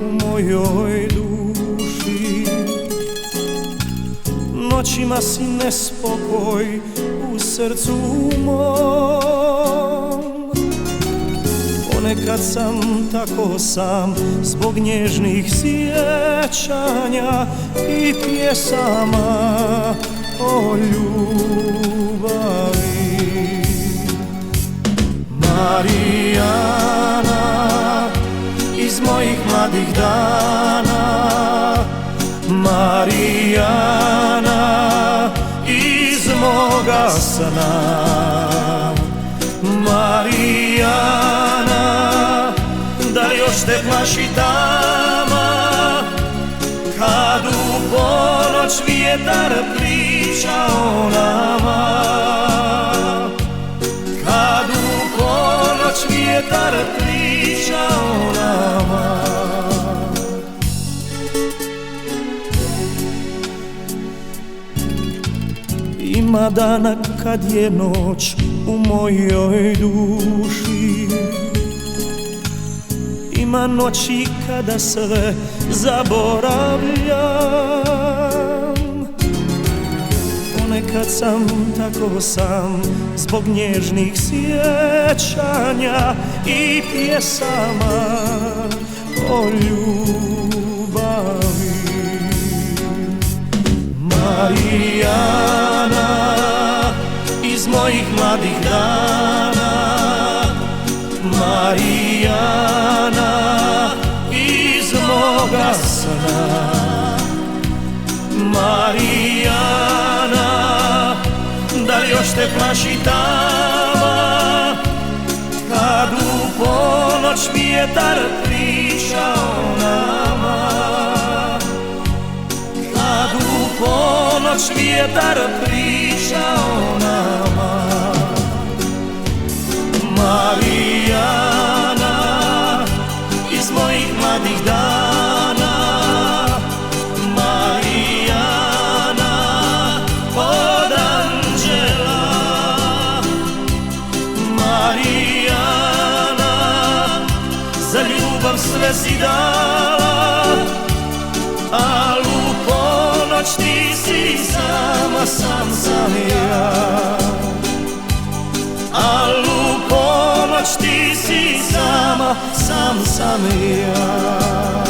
u mojoj duši. Noćima si nespokoj u srcu mom. Ponekad sam tako sam zbog nježnih sjećanja i pjesama o ljubavi. Marijana, iz mojih mladih dana, Marijana, iz moga sna. Marijana, da li još te plaši tama, kad u ponoć vjetar priča o nama? Kad u ponoć vjetar priča o nama? Ima dana kad je noć u mojoj duši, ima noći kada sve zaboravljam. Ponekad sam tako sam zbog nježnih sjećanja i pjesama o ljubavi. Marijana, iz mojih mladih dana, Marijana, iz moga sna. Marijana, da li još te plaši tama, kad u ponoć vjetar priča o nama? Kad u ponoć vjetar priča o nama? Marijana, iz mojih mladih dana, Marijana, od anđela. Marijana, za ljubav sve si dala, al u ponoć ti si sama, sam ja. Al u ponoć ti si sama, sam ja.